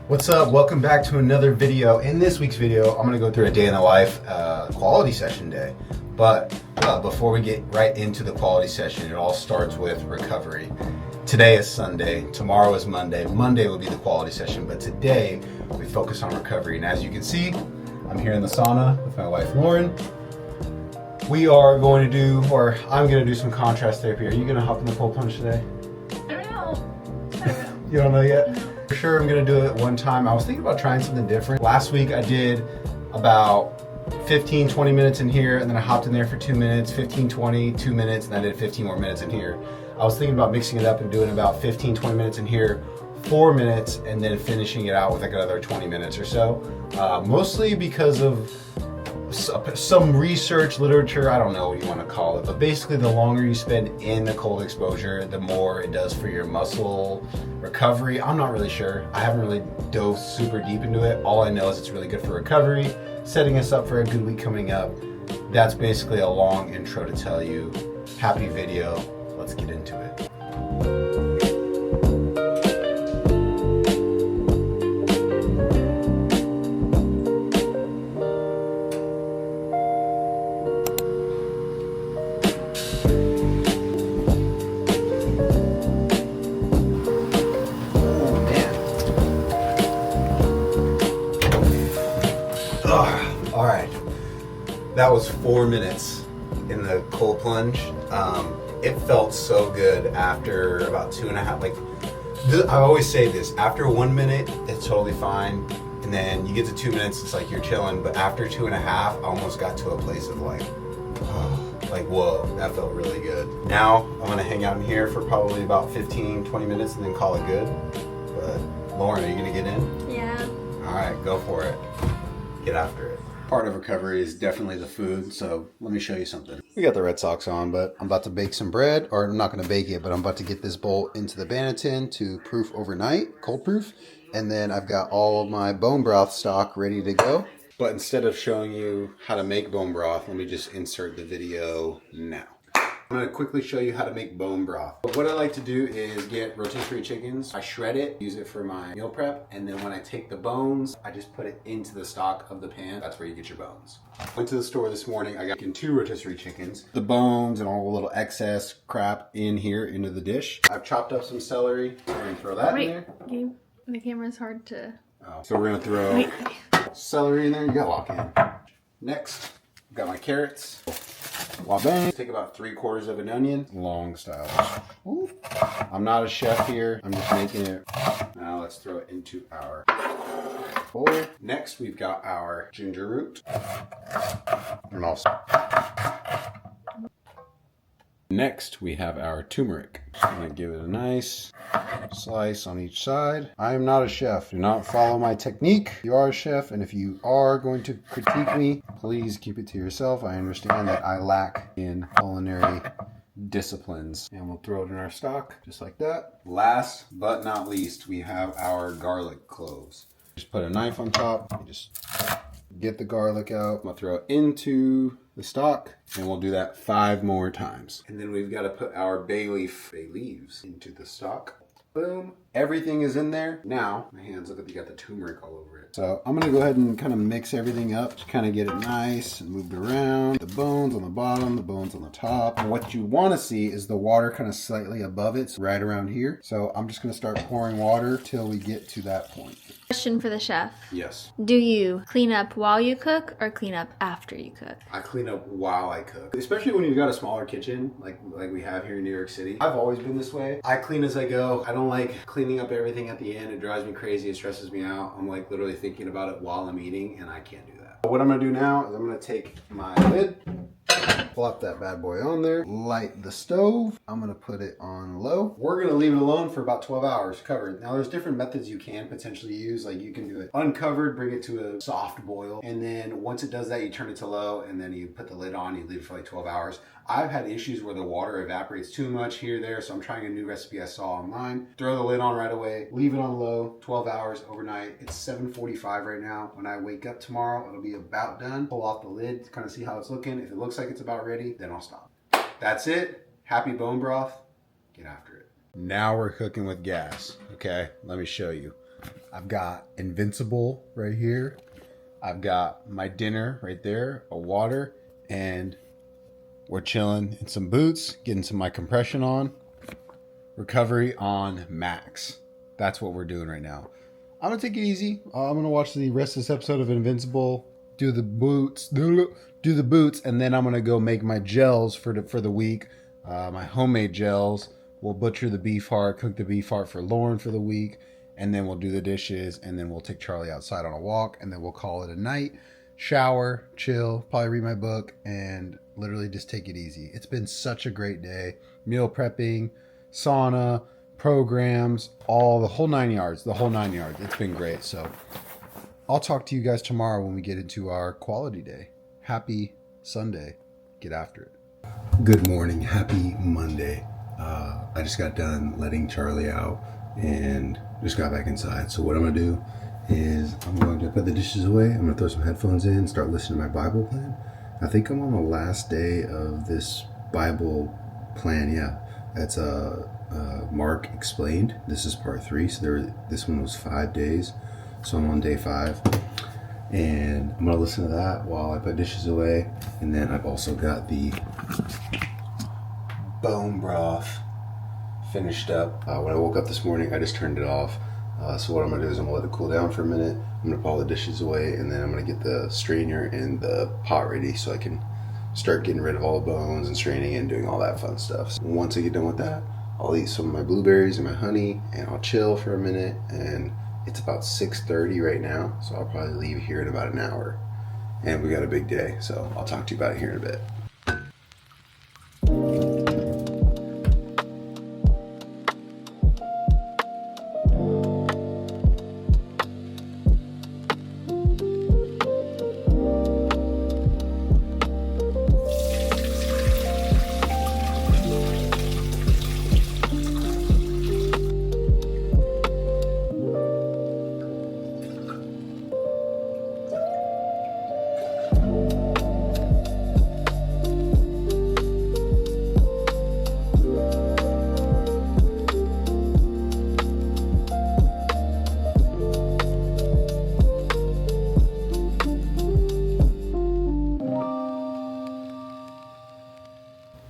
What's up? Welcome back to another video. In this week's video, I'm gonna go through a day in the life quality session day. But before we get right into the quality session, it all starts with recovery. Today is Sunday, tomorrow is Monday. Monday will be the quality session, but today we focus on recovery. And as you can see, I'm here in the sauna with my wife, Lauren. We are going to do, or I'm gonna do some contrast therapy. Are you gonna hop in the cold plunge today? I don't know. You don't know yet? No. For sure, I'm gonna do it one time. I was thinking about trying something different. Last week I did about 15, 20 minutes in here, and then I hopped in there for 2 minutes, 15, 20, 2 minutes, and then I did 15 more minutes in here. I was thinking about mixing it up and doing about 15, 20 minutes in here, 4 minutes, and then finishing it out with like another 20 minutes or so. Mostly because of some research, literature, I don't know what you want to call it, but basically the longer you spend in the cold exposure, the more it does for your muscle recovery. I'm not really sure. I haven't really dove super deep into it. All I know is it's really good for recovery, setting us up for a good week coming up. That's basically a long intro to tell you. Happy video. Let's get into it. All right, that was 4 minutes in the cold plunge. It felt so good after about 2.5. Like, I always say this: after 1 minute, it's totally fine, and then you get to 2 minutes, it's like you're chilling. But after 2.5, I almost got to a place of like whoa, that felt really good. Now I'm gonna hang out in here for probably about 15, 20 minutes, and then call it good. But Lauren, are you gonna get in? Yeah. All right, go for it. Get after it. Part of recovery is definitely the food, so let me show you something. We got the Red Sox on, but I'm about to bake some bread, or I'm not going to bake it, but I'm about to get this bowl into the Bannatin to proof overnight, cold proof, and then I've got all of my bone broth stock ready to go. But instead of showing you how to make bone broth, let me just insert the video now. I'm going to quickly show you how to make bone broth. What I like to do is get rotisserie chickens. I shred it, use it for my meal prep, and then when I take the bones, I just put it into the stock of the pan. That's where you get your bones. Went to the store this morning. I got 2 rotisserie chickens. The bones and all the little excess crap in here into the dish. I've chopped up some celery. We're going to throw that in there. Wait, the camera's hard to... Oh. So we're going to throw celery in there. You got to lock in. Next, I've got my carrots. Wabang. Take about 3/4 of an onion, long style. Ooh. I'm not a chef here. I'm just making it. Now let's throw it into our bowl. Next, we've got our ginger root. And also. Next, we have our turmeric. I'm going to give it a nice slice on each side. I am not a chef. Do not follow my technique. You are a chef, and if you are going to critique me, please keep it to yourself. I understand that I lack in culinary disciplines. And we'll throw it in our stock, just like that. Last but not least, we have our garlic cloves. Just put a knife on top. You just get the garlic out. I'm going to throw it into the stock, and we'll do that 5 more times. And then we've got to put our bay leaves into the stock. Boom. Everything is in there. Now, my hands, look at, you got the turmeric all over it. So I'm going to go ahead and kind of mix everything up to kind of get it nice and moved around. The bones on the bottom, the bones on the top. And what you want to see is the water kind of slightly above it, so right around here. So I'm just going to start pouring water till we get to that point. Question for the chef. Yes. Do you clean up while you cook or clean up after you cook? I clean up while I cook, especially when you've got a smaller kitchen like we have here in New York City. I've always been this way. I clean as I go. I don't like cleaning up everything at the end. It drives me crazy. It stresses me out. I'm like literally thinking about it while I'm eating, and I can't do that. What I'm gonna do now is I'm gonna take my lid, plop that bad boy on there, light the stove. I'm gonna put it on low. We're gonna leave it alone for about 12 hours covered. Now there's different methods you can potentially use. Like you can do it uncovered, bring it to a soft boil, and then once it does that, you turn it to low, and then you put the lid on, you leave it for like 12 hours. I've had issues where the water evaporates too much here, there, so I'm trying a new recipe I saw online. Throw the lid on right away, leave it on low, 12 hours overnight. It's 7:45 right now. When I wake up tomorrow, it'll be about done. Pull off the lid, kind of see how it's looking. If it looks like it's about ready, then I'll stop. That's it. Happy bone broth. Get after it. Now we're cooking with gas. Okay, let me show you. I've got Invincible right here. I've got my dinner right there, a water, and we're chilling in some boots, getting some of my compression on. Recovery on max. That's what we're doing right now. I'm gonna take it easy. I'm gonna watch the rest of this episode of Invincible, do the boots, and then I'm gonna go make my gels for the week. My homemade gels. We'll butcher the beef heart, cook the beef heart for Lauren for the week, and then we'll do the dishes, and then we'll take Charlie outside on a walk, and then we'll call it a night. Shower, chill, probably read my book, and literally just take it easy. It's been such a great day. Meal prepping, sauna, programs, the whole 9 yards. It's been great. So I'll talk to you guys tomorrow when we get into our quality day. Happy Sunday. Get after it. Good morning. Happy Monday. I just got done letting Charlie out and just got back inside. So what I'm going to do is I'm going to put the dishes away. I'm going to throw some headphones in and start listening to my Bible plan. I think I'm on the last day of this Bible plan. Yeah, that's Mark Explained. This is part 3. So this one was 5 days. So I'm on day 5. And I'm going to listen to that while I put dishes away. And then I've also got the bone broth finished up. When I woke up this morning, I just turned it off. So what I'm going to do is I'm going to let it cool down for a minute. I'm going to put all the dishes away, and then I'm going to get the strainer and the pot ready so I can start getting rid of all the bones and straining and doing all that fun stuff. So once I get done with that, I'll eat some of my blueberries and my honey, and I'll chill for a minute. And it's about 6:30 right now, so I'll probably leave here in about an hour. And we got a big day, so I'll talk to you about it here in a bit.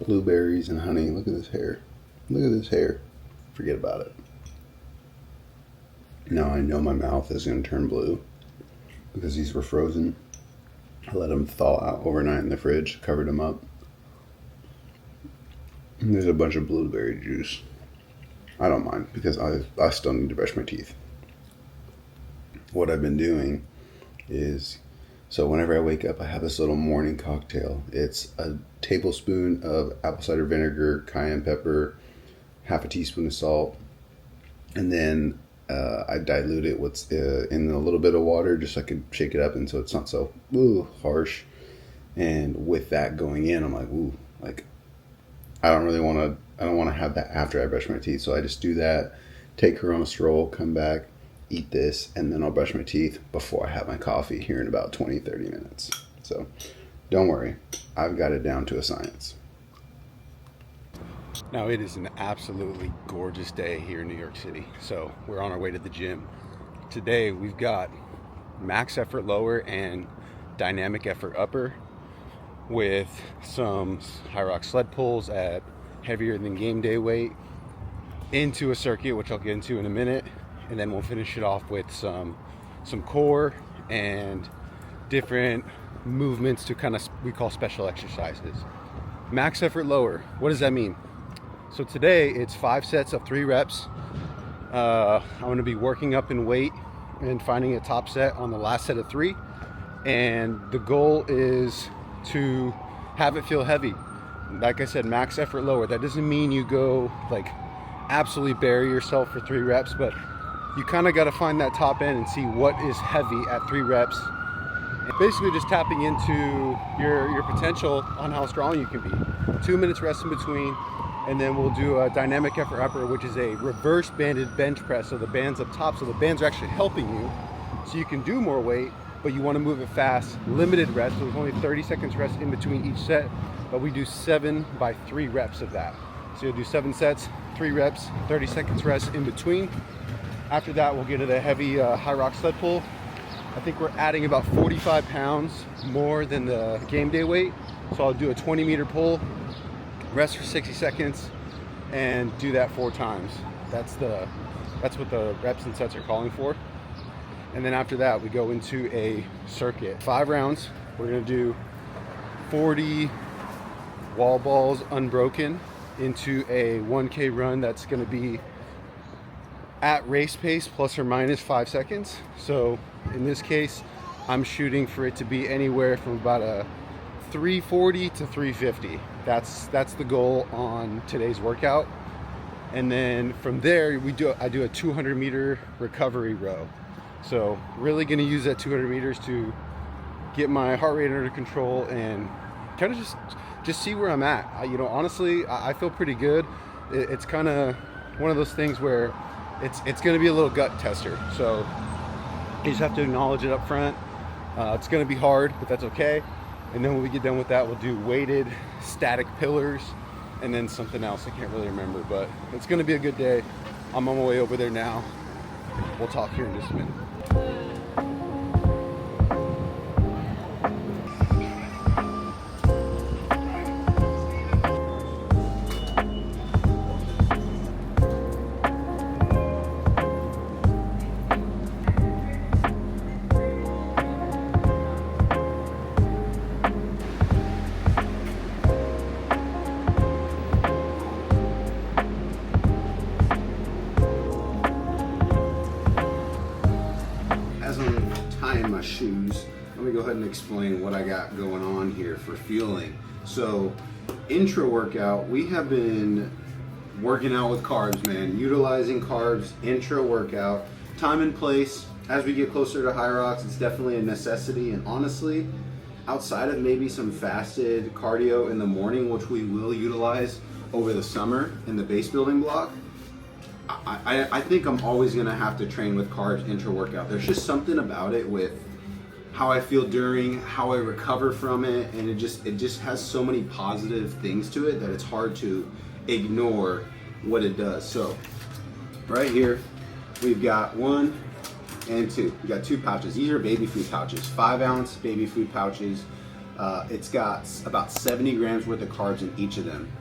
Blueberries and honey. Look at this hair. Look at this hair. Forget about it. Now I know my mouth is going to turn blue because these were frozen. I let them thaw out overnight in the fridge, covered them up. And there's a bunch of blueberry juice. I don't mind because I still need to brush my teeth. What I've been doing is, so whenever I wake up, I have this little morning cocktail. It's a tablespoon of apple cider vinegar, cayenne pepper, half a teaspoon of salt, and then I dilute it with in a little bit of water just so I can shake it up and so it's not so harsh. And with that going in, I'm like, I don't want to have that after I brush my teeth. So I just do that, take her on a stroll, come back, eat this, and then I'll brush my teeth before I have my coffee here in about 20-30 minutes. So don't worry, I've got it down to a science. Now it is an absolutely gorgeous day here in New York City. So we're on our way to the gym. Today we've got max effort lower and dynamic effort upper with some HYROX sled pulls at heavier than game day weight into a circuit, which I'll get into in a minute. And then we'll finish it off with some core and different movements to kind of, we call special exercises. Max effort lower, what does that mean? So today it's 5 sets of 3 reps. I'm going to be working up in weight and finding a top set on the last set of 3. And the goal is to have it feel heavy. Like I said, max effort lower. That doesn't mean you go like absolutely bury yourself for 3 reps, but you kind of got to find that top end and see what is heavy at 3 reps. And basically just tapping into your potential on how strong you can be. 2 minutes rest in between, and then we'll do a dynamic effort upper, which is a reverse banded bench press. So the band's up top, so the bands are actually helping you so you can do more weight, but you want to move it fast. Limited rest, so there's only 30 seconds rest in between each set, but we do 7 by 3 reps of that. So you'll do 7 sets, 3 reps, 30 seconds rest in between. After that, we'll get to the heavy HYROX sled pull. I think we're adding about 45 pounds more than the game day weight. So I'll do a 20-meter pull, rest for 60 seconds, and do that 4 times. That's what the reps and sets are calling for. And then after that, we go into a circuit. 5 rounds. We're gonna do 40 wall balls unbroken into a 1K run that's gonna be at race pace plus or minus 5 seconds. So in this case, I'm shooting for it to be anywhere from about a 340 to 350. That's the goal on today's workout. And then from there, I do a 200-meter recovery row. So really going to use that 200 meters to get my heart rate under control and kind of just see where I'm at. Honestly, I feel pretty good. It's kind of one of those things where it's going to be a little gut tester. So you just have to acknowledge it up front. It's going to be hard, but that's okay. And then when we get done with that, we'll do weighted static pillars and then something else I can't really remember, but it's going to be a good day. I'm on my way over there now. We'll talk here in just a minute. Tying my shoes, let me go ahead and explain what I got going on here for fueling. So intro workout, we have been working out with carbs, man, utilizing carbs, intro workout, time and place. As we get closer to HYROX, it's definitely a necessity. And honestly, outside of maybe some fasted cardio in the morning, which we will utilize over the summer in the base building block, I think I'm always gonna have to train with carbs intra workout. There's just something about it with how I feel during, how I recover from it, and it just has so many positive things to it that it's hard to ignore what it does. So right here, we've got 1 and 2. We got 2 pouches. These are baby food pouches, 5-ounce baby food pouches. It's got about 70 grams worth of carbs in each of them.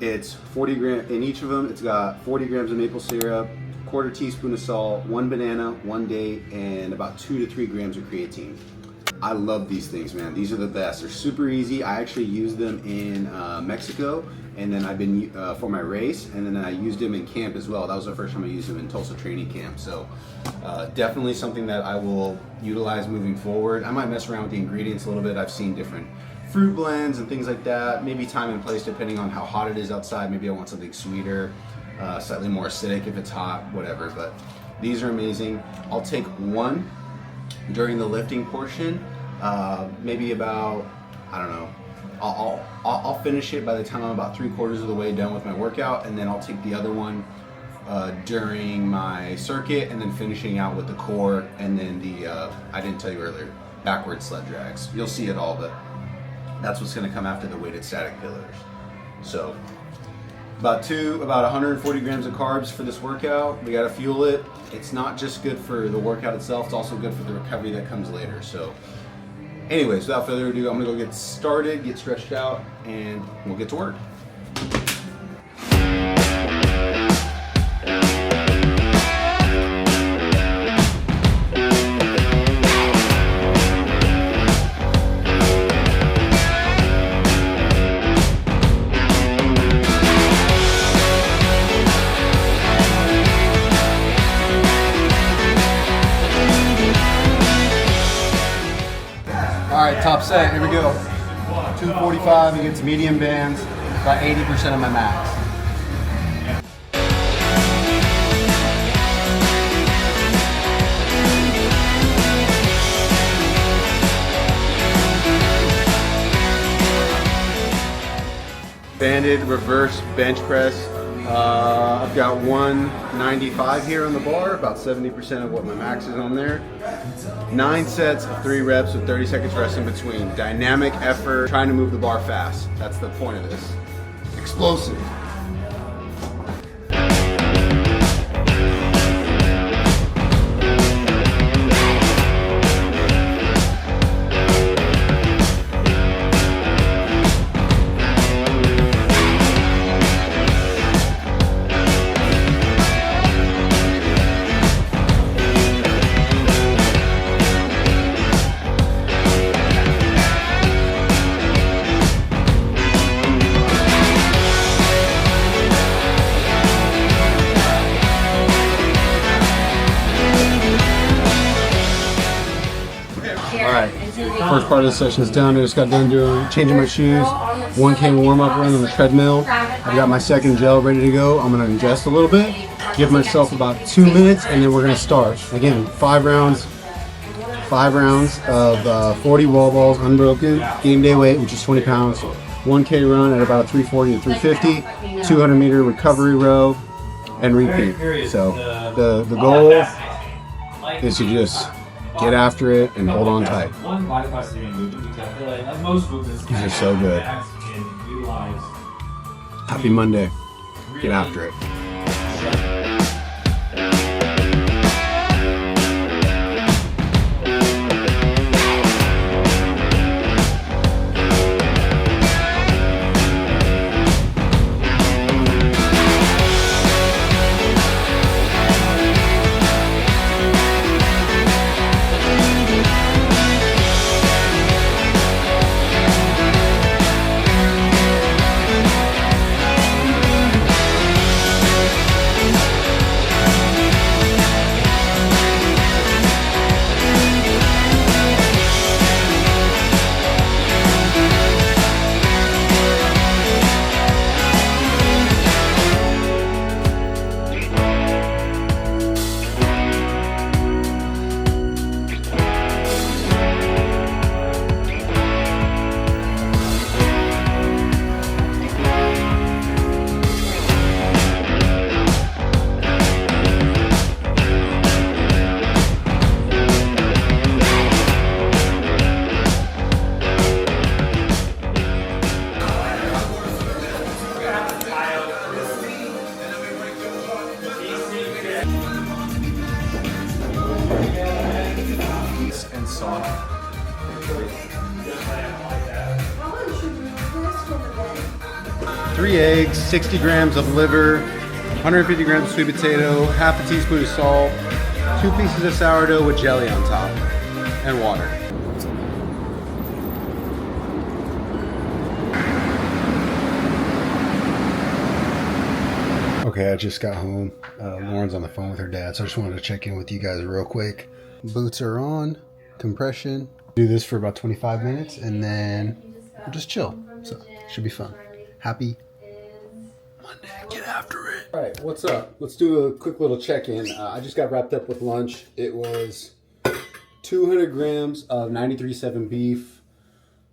It's 40 grams in each of them. It's got 40 grams of maple syrup, 1/4 teaspoon of salt, 1 banana, 1 date, and about 2 to 3 grams of creatine. I love these things, man. These are the best. They're super easy. I actually used them in Mexico, and then I've been for my race, and then I used them in camp as well. That was the first time I used them in Tulsa training camp. So definitely something that I will utilize moving forward. I might mess around with the ingredients a little bit. I've seen different fruit blends and things like that. Maybe time and place depending on how hot it is outside. Maybe I want something sweeter, slightly more acidic if it's hot, whatever. But these are amazing. I'll take 1 during the lifting portion, maybe about, I don't know, I'll finish it by the time I'm about 3/4 of the way done with my workout, and then I'll take the other one during my circuit, and then finishing out with the core, and then the I didn't tell you earlier, backward sled drags. You'll see it all, but that's what's going to come after the weighted static pillars. So about 140 grams of carbs for this workout. We got to fuel it. It's not just good for the workout itself, it's also good for the recovery that comes later. So anyways, without further ado, I'm gonna go get started, get stretched out, and we'll get to work. All right, top set, here we go. 245 against medium bands, about 80% of my max. Banded reverse bench press. I've got 195 here on the bar, about 70% of what my max is on there. 9 sets of 3 reps with 30 seconds rest in between. Dynamic effort, trying to move the bar fast. That's the point of this. Explosive. First part of the session is done. I just got done changing my shoes. 1K warm up run on the treadmill. I've got my second gel ready to go. I'm gonna ingest a little bit, give myself about 2 minutes, and then we're gonna start. Again, 5 rounds of 40 wall balls, unbroken, game day weight, which is 20 pounds. 1K run at about 340 to 350, 200-meter recovery row, and repeat. So the goal is to just get after it and hold on tight. These are so good. Happy Monday. Get after it. And salt. 3 eggs, 60 grams of liver, 150 grams of sweet potato, half a teaspoon of salt, 2 pieces of sourdough with jelly on top, and water. Okay, I just got home. Lauren's on the phone with her dad, so I just wanted to check in with you guys real quick. Boots are on, compression. Do this for about 25 minutes and then we'll just chill. So, should be fun. Happy Monday. Get after it. All right, what's up? Let's do a quick little check-in. I just got wrapped up with lunch. It was 200 grams of 93.7 beef,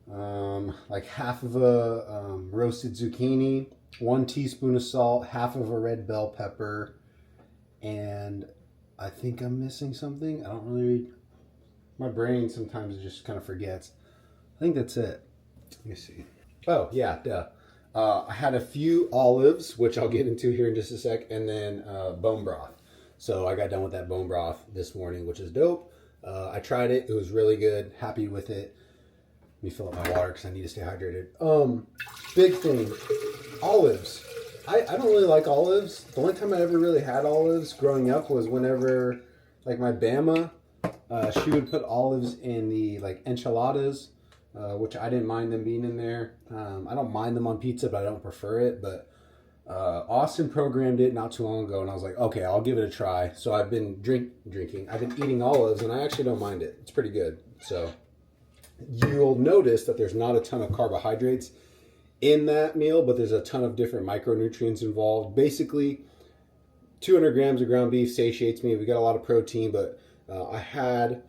like half of a roasted zucchini, 1 teaspoon of salt, half of a red bell pepper, and I think I'm missing something. I don't really, my brain sometimes just kind of forgets. I think that's it. Let me see. Oh, yeah, duh. I had a few olives, which I'll get into here in just a sec, and then bone broth. So I got done with that bone broth this morning, which is dope. I tried it. It was really good. Happy with it. Let me fill up my water because I need to stay hydrated. Big thing, olives. I don't really like olives. The only time I ever really had olives growing up was whenever, like, my Bama, she would put olives in the, like, enchiladas, which I didn't mind them being in there. I don't mind them on pizza, but I don't prefer it. But Austin programmed it not too long ago, and I was like, okay, I'll give it a try. So I've been drinking. I've been eating olives, and I actually don't mind it. It's pretty good. So you'll notice that there's not a ton of carbohydrates in that meal, but there's a ton of different micronutrients involved. Basically, 200 grams of ground beef satiates me. We got a lot of protein, but I had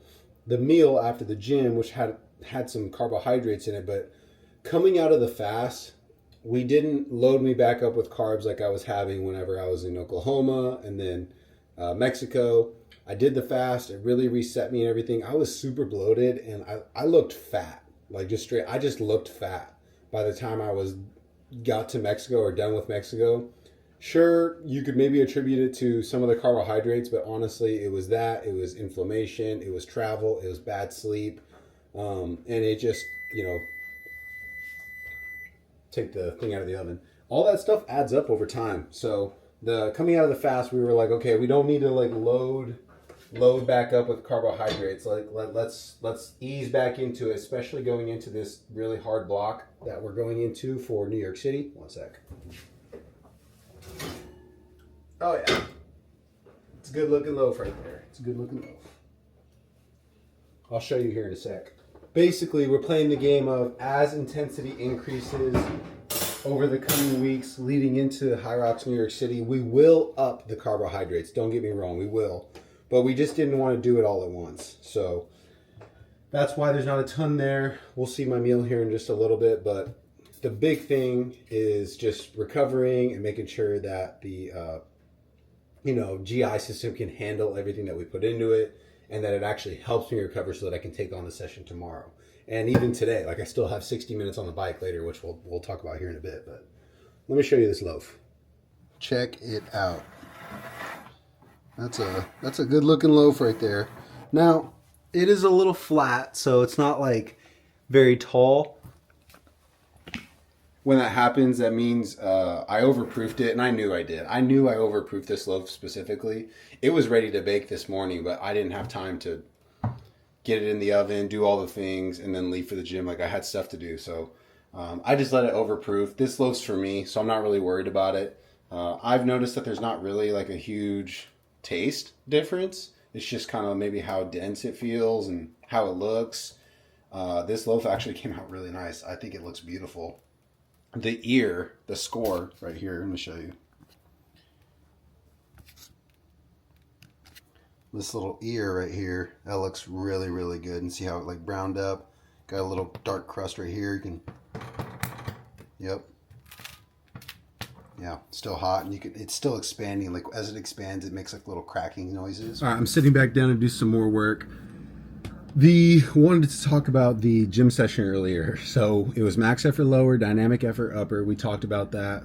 the meal after the gym, which had some carbohydrates in it, but coming out of the fast, we didn't load me back up with carbs like I was having whenever I was in Oklahoma and then Mexico. I did the fast. It really reset me and everything. I was super bloated and I looked fat, like just straight. I just looked fat by the time I got to Mexico or done with Mexico. Sure, you could maybe attribute it to some of the carbohydrates, but honestly, it was that. It was inflammation. It was travel. It was bad sleep. And it just, take the thing out of the oven. All that stuff adds up over time. So coming out of the fast, we were like, okay, we don't need to like load back up with carbohydrates. Like let's ease back into it, especially going into this really hard block that we're going into for New York City. One sec. Oh yeah, it's a good looking loaf right there. It's a good looking loaf. I'll show you here in a sec. basically we're playing the game of as intensity increases over the coming weeks leading into HYROX New York City, we will up the carbohydrates. Don't get me wrong, we will. But we just didn't want to do it all at once. So that's why there's not a ton there. We'll see my meal here in just a little bit. But the big thing is just recovering and making sure that the GI system can handle everything that we put into it, and that it actually helps me recover so that I can take on the session tomorrow. And even today, like I still have 60 minutes on the bike later, which we'll talk about here in a bit. But let me show you this loaf. Check it out. That's a good looking loaf right there. Now, it is a little flat, so it's not like very tall. When that happens, that means I overproofed it, and I knew I did. I knew I overproofed this loaf specifically. It was ready to bake this morning, but I didn't have time to get it in the oven, do all the things, and then leave for the gym. Like, I had stuff to do, so I just let it overproof. This loaf's for me, so I'm not really worried about it. I've noticed that there's not really like a huge taste difference. It's just kind of maybe how dense it feels and how it looks. This loaf actually came out really nice. I think it looks beautiful. The ear, the score right here, let me show you. This little ear right here, that looks really, really good. And see how it like browned up? Got a little dark crust right here. You can, yep. Yeah, still hot, and it's still expanding. Like as it expands, it makes like little cracking noises. All right, I'm sitting back down to do some more work. Wanted to talk about the gym session earlier. So it was max effort lower, dynamic effort upper. We talked about that.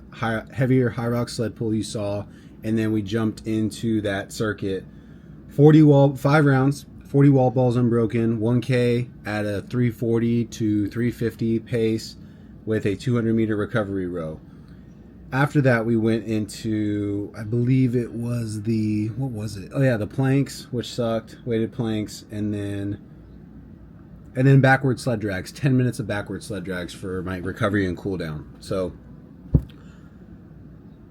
Heavier HYROX sled pull you saw, and then we jumped into that circuit. 5 rounds, 40 wall balls unbroken, 1K at a 340 to 350 pace with a 200 meter recovery row. After that, we went into, I believe it was the planks, which sucked, weighted planks, and then backward sled drags, 10 minutes of backward sled drags for my recovery and cool down. So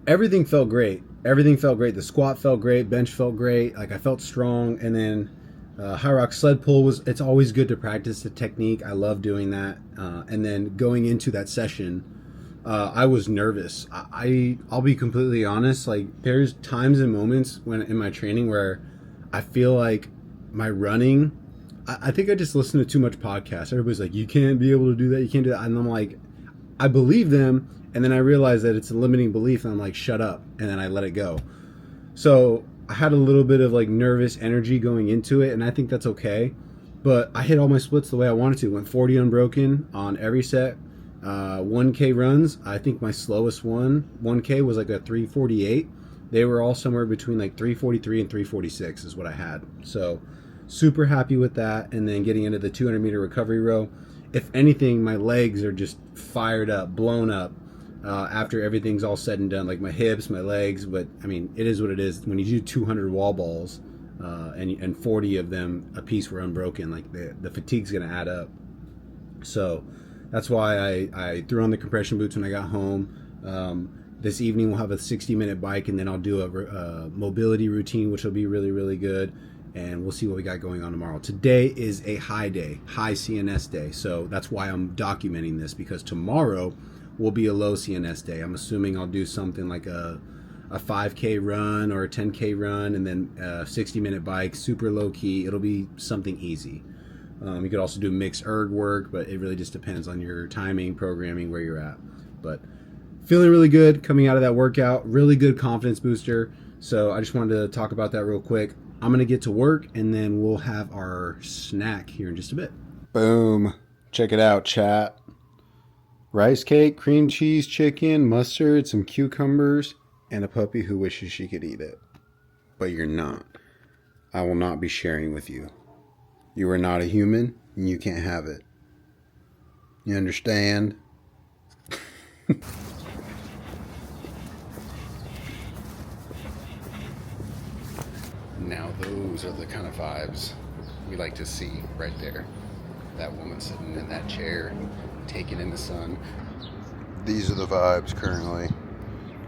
everything felt great. The squat felt great, bench felt great. Like I felt strong. And then HYROX sled pull it's always good to practice the technique. I love doing that. And then going into that session, I was nervous. I'll be completely honest. Like there's times and moments when in my training where I feel like my running, I think I just listen to too much podcasts. Everybody's like, you can't be able to do that. You can't do that. And I'm like, I believe them. And then I realize that it's a limiting belief. And I'm like, shut up. And then I let it go. So I had a little bit of like nervous energy going into it. And I think that's okay. But I hit all my splits the way I wanted to. Went 40 unbroken on every set. 1K runs. I think my slowest 1K was like a 348. They were all somewhere between like 343 and 346 is what I had. So super happy with that. And then getting into the 200 meter recovery row. If anything, my legs are just fired up, blown up after everything's all said and done. Like my hips, my legs. But I mean, it is what it is. When you do 200 wall balls and 40 of them a piece were unbroken, like the fatigue's going to add up. So that's why I threw on the compression boots when I got home. This evening we'll have a 60-minute bike, and then I'll do a mobility routine, which will be really, really good. And we'll see what we got going on tomorrow. Today is a high day, high CNS day. So that's why I'm documenting this, because tomorrow will be a low CNS day. I'm assuming I'll do something like a 5K run or a 10K run, and then a 60-minute bike, super low key. It'll be something easy. You could also do mixed erg work, but it really just depends on your timing, programming, where you're at. But feeling really good coming out of that workout. Really good confidence booster. So I just wanted to talk about that real quick. I'm going to get to work, and then we'll have our snack here in just a bit. Boom. Check it out, chat. Rice cake, cream cheese, chicken, mustard, some cucumbers, and a puppy who wishes she could eat it. But you're not. I will not be sharing with you. You are not a human, and you can't have it. You understand? Now those are the kind of vibes we like to see right there. That woman sitting in that chair, taking in the sun. These are the vibes currently.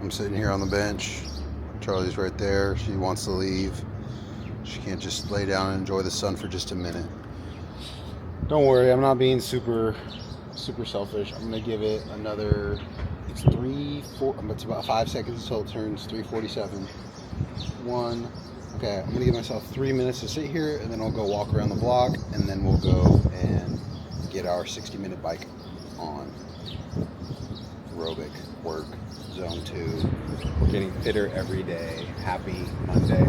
I'm sitting here on the bench. Charlie's right there. She wants to leave. She can't just lay down and enjoy the sun for just a minute. Don't worry, I'm not being super selfish. I'm gonna give it another, it's it's about 5 seconds until it turns 3:47. Okay, I'm gonna give myself 3 minutes to sit here, and then I'll go walk around the block, and then we'll go and get our 60-minute bike on. Aerobic work, zone 2. We're getting fitter every day. Happy Monday.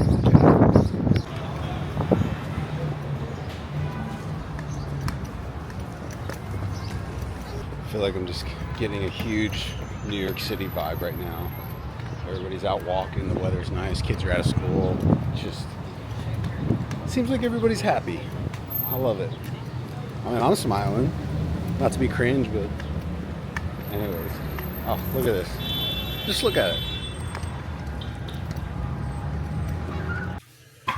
I feel like I'm just getting a huge New York City vibe right now. Everybody's out walking, the weather's nice, kids are out of school. It seems like everybody's happy. I love it. I mean, I'm smiling. Not to be cringe, but anyways. Oh, look at this. Just look at it.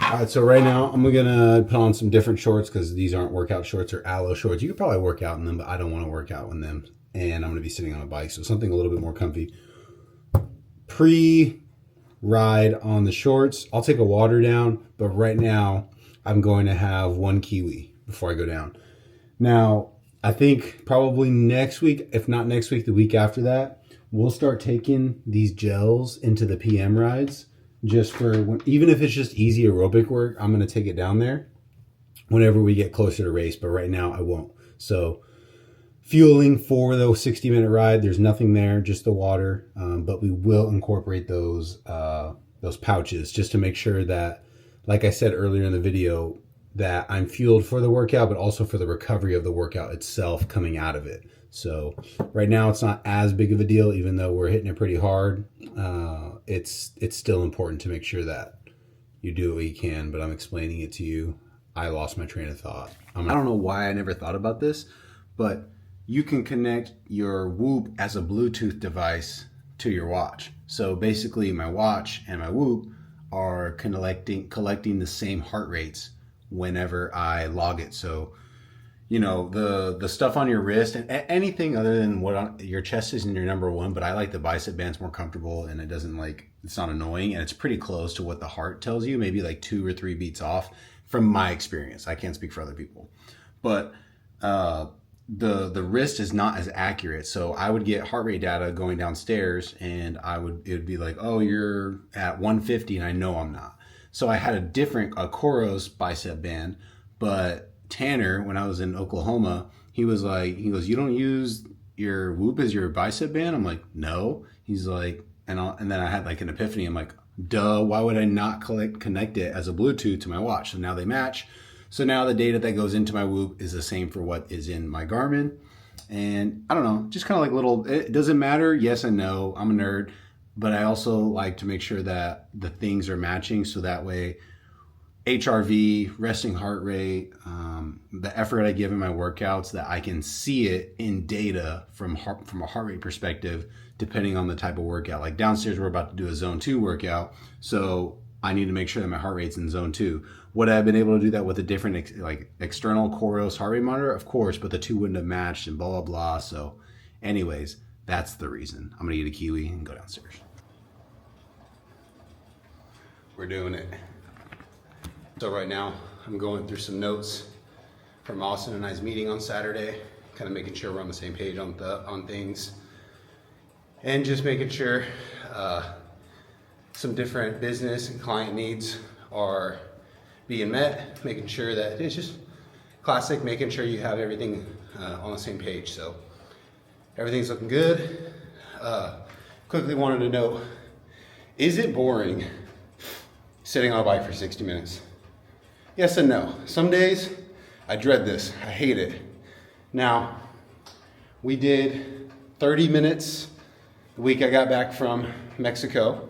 Alright, so right now I'm gonna put on some different shorts because these aren't workout shorts or aloe shorts. You could probably work out in them, but I don't want to work out in them. And I'm gonna be sitting on a bike, so something a little bit more comfy. Pre-ride on the shorts, I'll take a water down, but right now I'm going to have 1 kiwi before I go down. Now, I think probably next week, if not next week, the week after that, we'll start taking these gels into the PM rides. Just for when, even if it's just easy aerobic work, I'm going to take it down there whenever we get closer to race. But right now I won't. So fueling for the 60-minute ride, there's nothing there, just the water. But we will incorporate those pouches just to make sure that, like I said earlier in the video, that I'm fueled for the workout, but also for the recovery of the workout itself coming out of it. So right now it's not as big of a deal, even though we're hitting it pretty hard. It's still important to make sure that you do what you can, but I'm explaining it to you. I lost my train of thought. I don't know why I never thought about this, but you can connect your Whoop as a Bluetooth device to your watch. So basically my watch and my Whoop are collecting the same heart rates whenever I log it. So, you know, the stuff on your wrist and anything other than your chest isn't your number one, but I like the bicep band's more comfortable and it's not annoying, and it's pretty close to what the heart tells you, maybe like 2 or 3 beats off from my experience. I can't speak for other people, but the wrist is not as accurate. So I would get heart rate data going downstairs and it would be like, oh, you're at 150, and I know I'm not. So I had a Coros bicep band, but Tanner, when I was in Oklahoma, he goes, you don't use your Whoop as your bicep band? I'm like, no. He's like, and then I had like an epiphany. I'm like, duh, why would I not connect it as a Bluetooth to my watch? So now they match. So now the data that goes into my Whoop is the same for what is in my Garmin. And I don't know, just kind of like it doesn't matter. Yes and no, I'm a nerd, but I also like to make sure that the things are matching. So that way, HRV, resting heart rate, the effort I give in my workouts, that I can see it in data from a heart rate perspective, depending on the type of workout. Like downstairs, we're about to do a zone 2 workout. So I need to make sure that my heart rate's in zone 2. Would I have been able to do that with a different external Coros heart rate monitor? Of course, but the two wouldn't have matched and blah, blah, blah. So anyways, that's the reason. I'm going to get a kiwi and go downstairs. We're doing it. So right now, I'm going through some notes from Austin and I's meeting on Saturday, kind of making sure we're on the same page on things, and just making sure some different business and client needs are being met, making sure that it's just classic, making sure you have everything on the same page. So everything's looking good. Quickly wanted to know, is it boring sitting on a bike for 60 minutes? Yes and no. Some days I dread this. I hate it. Now, we did 30 minutes the week I got back from Mexico.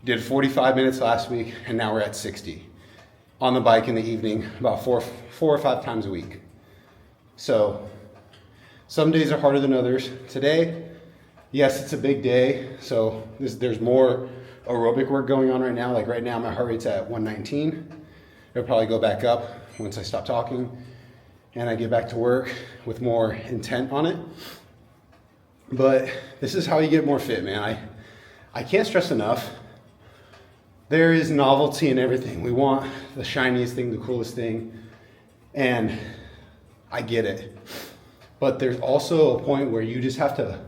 Did 45 minutes last week, and now we're at 60 on the bike in the evening, about four or five times a week. So some days are harder than others. Today, yes, it's a big day, so there's more aerobic work going on right now. Like right now, my heart rate's at 119. It'll probably go back up once I stop talking and I get back to work with more intent on it. But this is how you get more fit, man. I can't stress enough. There is novelty in everything. We want the shiniest thing, the coolest thing. And I get it. But there's also a point where you just have to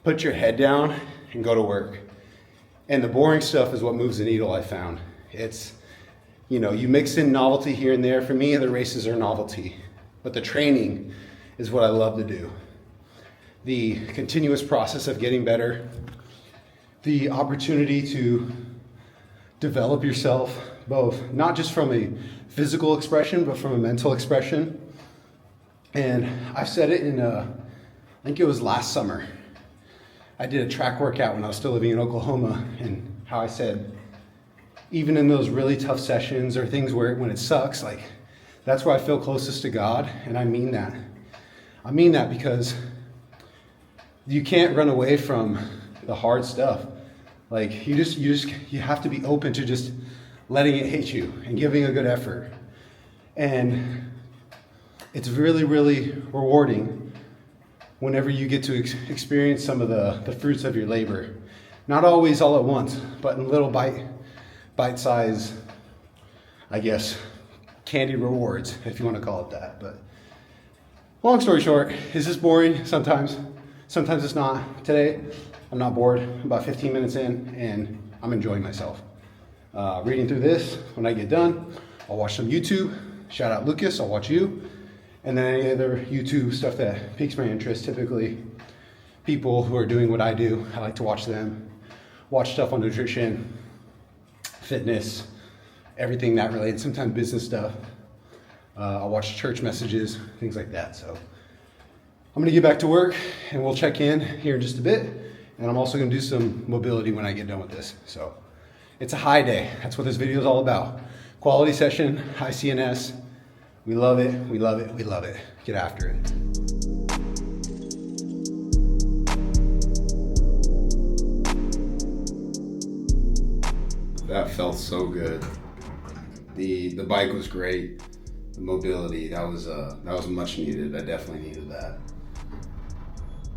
put your head down and go to work. And the boring stuff is what moves the needle, I found. It's, you know, you mix in novelty here and there. For me, the races are novelty, but the training is what I love to do. The continuous process of getting better, the opportunity to develop yourself, both not just from a physical expression, but from a mental expression. And I said it in, I think it was last summer. I did a track workout when I was still living in Oklahoma, and how I said, even in those really tough sessions or things where when it sucks, like that's where I feel closest to God. And I mean that. I mean that because you can't run away from the hard stuff. Like you have to be open to just letting it hit you and giving a good effort. And it's really, really rewarding whenever you get to experience some of the fruits of your labor. Not always all at once, but in little bite-sized, I guess, candy rewards, if you want to call it that. But long story short, is this boring? Sometimes it's not. Today, I'm not bored. I'm about 15 minutes in, and I'm enjoying myself. Reading through this, when I get done, I'll watch some YouTube. Shout out Lucas, I'll watch you. And then any other YouTube stuff that piques my interest, typically people who are doing what I do, I like to watch them. Watch stuff on nutrition, fitness, everything that related, sometimes business stuff. I'll watch church messages, things like that. So I'm gonna get back to work and we'll check in here in just a bit. And I'm also gonna do some mobility when I get done with this. So it's a high day. That's what this video is all about. Quality session, high CNS. We love it, we love it, we love it. Get after it. That felt so good. The bike was great. The mobility, that was much needed. I definitely needed that.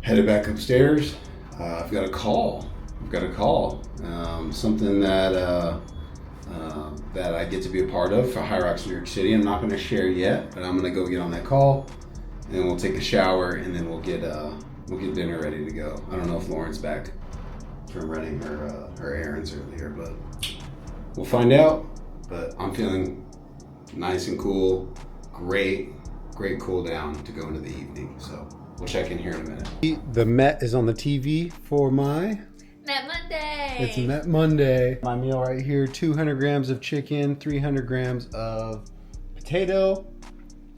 Headed back upstairs. I've got a call. Something that I get to be a part of for HYROX New York City. I'm not going to share yet, but I'm going to go get on that call, and then we'll take a shower, and then we'll get dinner ready to go. I don't know if Lauren's back from running her errands earlier, but we'll find out. But I'm feeling nice and cool. Great cool down to go into the evening. So we'll check in here in a minute. The Met is on the TV for my Met Monday. It's Met Monday. My meal right here, 200 grams of chicken, 300 grams of potato.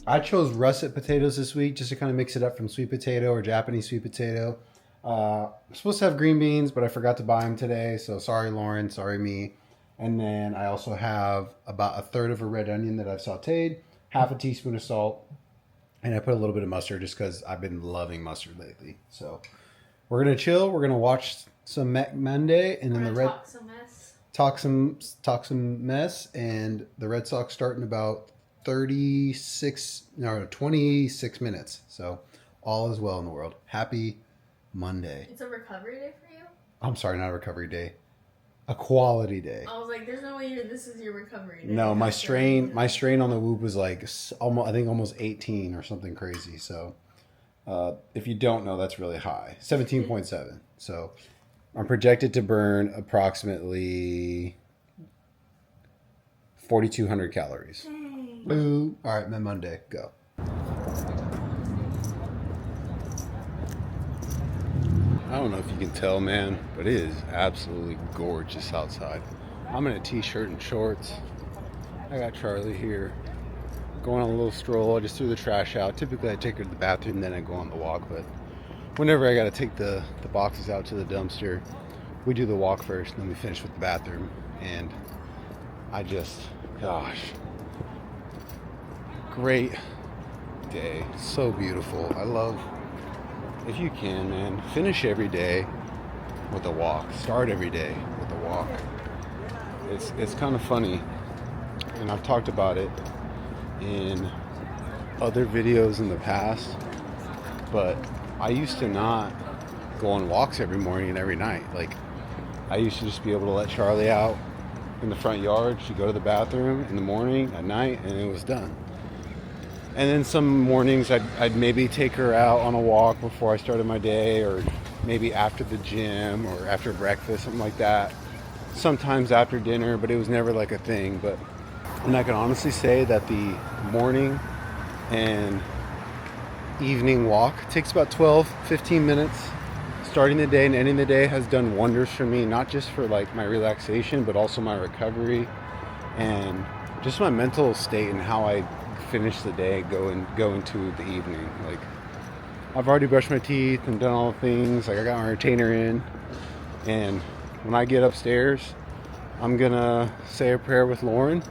I chose russet potatoes this week just to kind of mix it up from sweet potato or Japanese sweet potato. I'm supposed to have green beans, but I forgot to buy them today. So sorry, Lauren, sorry me. And then I also have about a third of a red onion that I've sauteed, half a teaspoon of salt, and I put a little bit of mustard just because I've been loving mustard lately. So we're going to chill. We're going to watch some Met Monday, and then talk some mess, and the Red Sox start in about 26 minutes. So all is well in the world. Happy Monday. It's a recovery day for you? I'm sorry, not a recovery day. A quality day. I was like, there's no way this is your recovery day. No, my strain on the Whoop was like almost 18 or something crazy. So if you don't know, that's really high. 17.7. So I'm projected to burn approximately 4,200 calories. Dang. Boo. All right, then Monday, go. I don't know if you can tell, man, but it is absolutely gorgeous outside. I'm in a t-shirt and shorts. I got Charlie here, going on a little stroll. I just threw the trash out. Typically I take her to the bathroom, then I go on the walk, but whenever I got to take the boxes out to the dumpster, we do the walk first, and then we finish with the bathroom. And gosh, great day. So beautiful. I love, if you can, man, finish every day with a walk. Start every day with a walk. It's kind of funny, and I've talked about it in other videos in the past, but I used to not go on walks every morning and every night. Like, I used to just be able to let Charlie out in the front yard. She'd go to the bathroom in the morning, at night, and it was done. And then some mornings I'd maybe take her out on a walk before I started my day, or maybe after the gym or after breakfast, something like that. Sometimes after dinner, but it was never like a thing. And I can honestly say that the morning and evening walk takes about 12-15 minutes. Starting the day and ending the day has done wonders for me, not just for like my relaxation, but also my recovery and just my mental state and how I finish the day, go into the evening. Like, I've already brushed my teeth and done all the things. Like, I got my retainer in, and when I get upstairs, I'm gonna say a prayer with Lauren,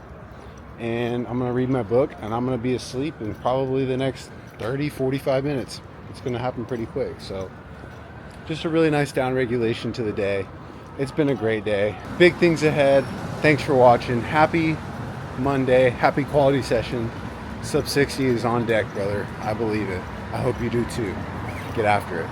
and I'm gonna read my book, and I'm gonna be asleep in probably the next 30-45 minutes. It's gonna happen pretty quick. So just a really nice down regulation to the day. It's been a great day. Big things ahead. Thanks for watching. Happy Monday. Happy quality session. Sub 60 is on deck, brother. I believe it. I hope you do too. Get after it.